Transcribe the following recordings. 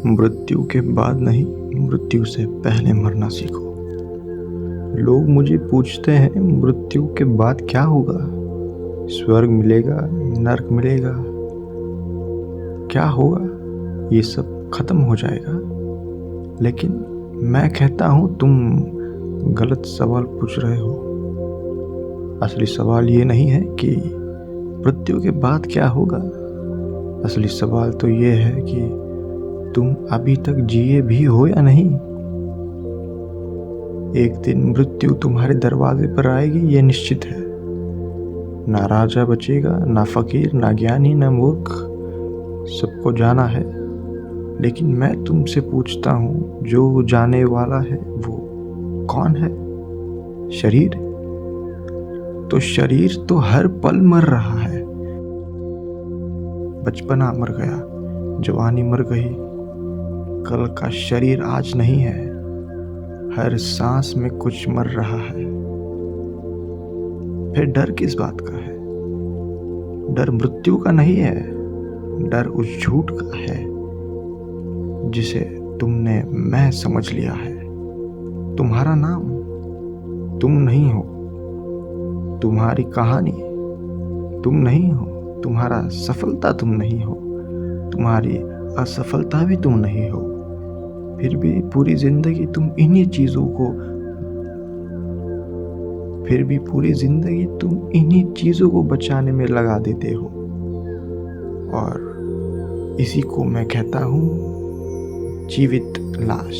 मृत्यु के बाद नहीं, मृत्यु से पहले मरना सीखो। लोग मुझे पूछते हैं मृत्यु के बाद क्या होगा, स्वर्ग मिलेगा, नरक मिलेगा, क्या होगा? ये सब खत्म हो जाएगा। लेकिन मैं कहता हूँ तुम गलत सवाल पूछ रहे हो। असली सवाल ये नहीं है कि मृत्यु के बाद क्या होगा। असली सवाल तो ये है कि तुम अभी तक जिए भी हो या नहीं। एक दिन मृत्यु तुम्हारे दरवाजे पर आएगी, ये निश्चित है। ना राजा बचेगा, ना फकीर, ना ज्ञानी, ना मूर्ख, सबको जाना है। लेकिन मैं तुमसे पूछता हूँ, जो जाने वाला है वो कौन है? शरीर। तो शरीर तो हर पल मर रहा है। बचपना मर गया, जवानी मर गई, कल का शरीर आज नहीं है। हर सांस में कुछ मर रहा है। फिर डर किस बात का है? डर मृत्यु का नहीं है, डर उस झूठ का है जिसे तुमने मैं समझ लिया है। तुम्हारा नाम तुम नहीं हो, तुम्हारी कहानी तुम नहीं हो, तुम्हारा सफलता तुम नहीं हो, तुम्हारी असफलता भी तुम नहीं हो। फिर भी पूरी जिंदगी तुम इन्हीं चीजों को बचाने में लगा देते हो। और इसी को मैं कहता हूँ जीवित लाश।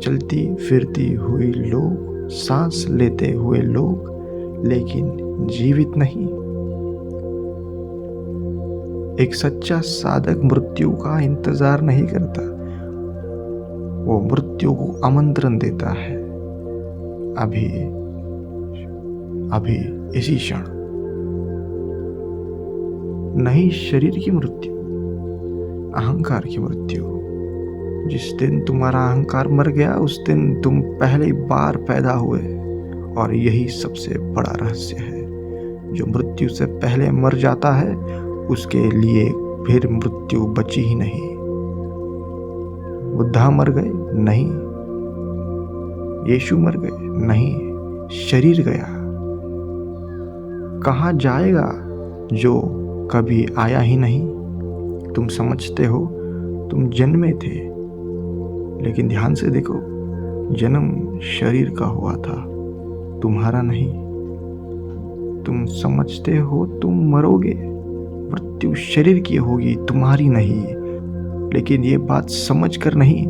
चलती फिरती हुई लोग, सांस लेते हुए लोग, लेकिन जीवित नहीं। एक सच्चा साधक मृत्यु का इंतजार नहीं करता, वो मृत्यु को आमंत्रण देता है। अभी इसी क्षण। नहीं शरीर की मृत्यु, अहंकार की मृत्यु। जिस दिन तुम्हारा अहंकार मर गया, उस दिन तुम पहली बार पैदा हुए। और यही सबसे बड़ा रहस्य है। जो मृत्यु से पहले मर जाता है, उसके लिए फिर मृत्यु बची ही नहीं। बुद्धा मर गए? नहीं। यीशु मर गए? नहीं। शरीर गया। कहाँ जाएगा जो कभी आया ही नहीं? तुम समझते हो तुम जन्मे थे, लेकिन ध्यान से देखो, जन्म शरीर का हुआ था, तुम्हारा नहीं। तुम समझते हो तुम मरोगे, मृत्यु शरीर की होगी, तुम्हारी नहीं। लेकिन ये बात समझ कर नहीं,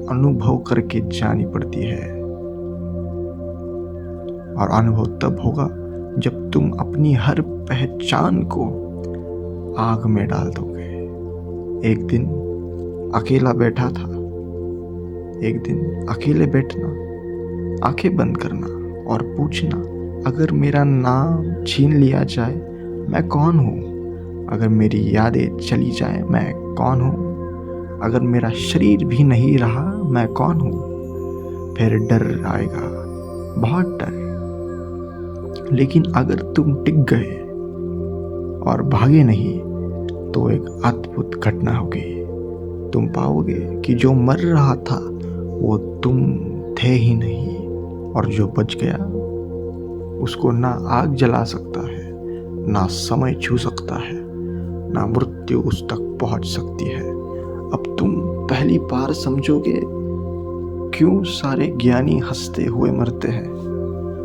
अनुभव करके जानी पड़ती है। और अनुभव तब होगा जब तुम अपनी हर पहचान को आग में डाल दोगे। एक दिन अकेला बैठा था, एक दिन अकेले बैठना, आंखें बंद करना और पूछना, अगर मेरा नाम छीन लिया जाए मैं कौन हूँ? अगर मेरी यादें चली जाए मैं कौन हूँ? अगर मेरा शरीर भी नहीं रहा मैं कौन हूँ? फिर डर आएगा, बहुत डर। लेकिन अगर तुम टिक गए और भागे नहीं, तो एक अद्भुत घटना होगी। तुम पाओगे कि जो मर रहा था वो तुम थे ही नहीं, और जो बच गया उसको ना आग जला सकता है, ना समय छू सकता है, ना मृत्यु उस तक पहुंच सकती है। अब तुम पहली बार समझोगे क्यों सारे ज्ञानी हंसते हुए मरते हैं।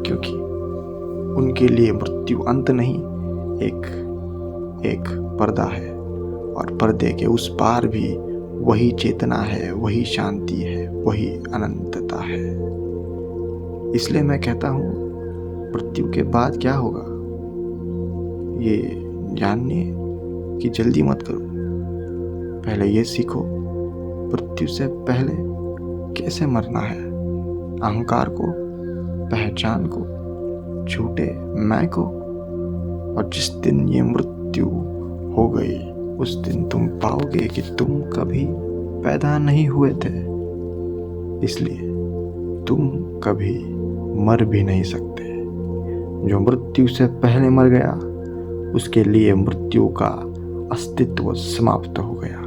क्योंकि उनके लिए मृत्यु अंत नहीं, एक पर्दा है, और पर्दे के उस पार भी वही चेतना है, वही शांति है, वही अनंतता है। इसलिए मैं कहता हूँ मृत्यु के बाद क्या होगा ये जानने की जल्दी मत करो। पहले ये सीखो मृत्यु से पहले कैसे मरना है। अहंकार को, पहचान को, झूठे मैं को। और जिस दिन ये मृत्यु हो गई, उस दिन तुम पाओगे कि तुम कभी पैदा नहीं हुए थे, इसलिए तुम कभी मर भी नहीं सकते। जो मृत्यु से पहले मर गया, उसके लिए मृत्यु का अस्तित्व समाप्त हो गया।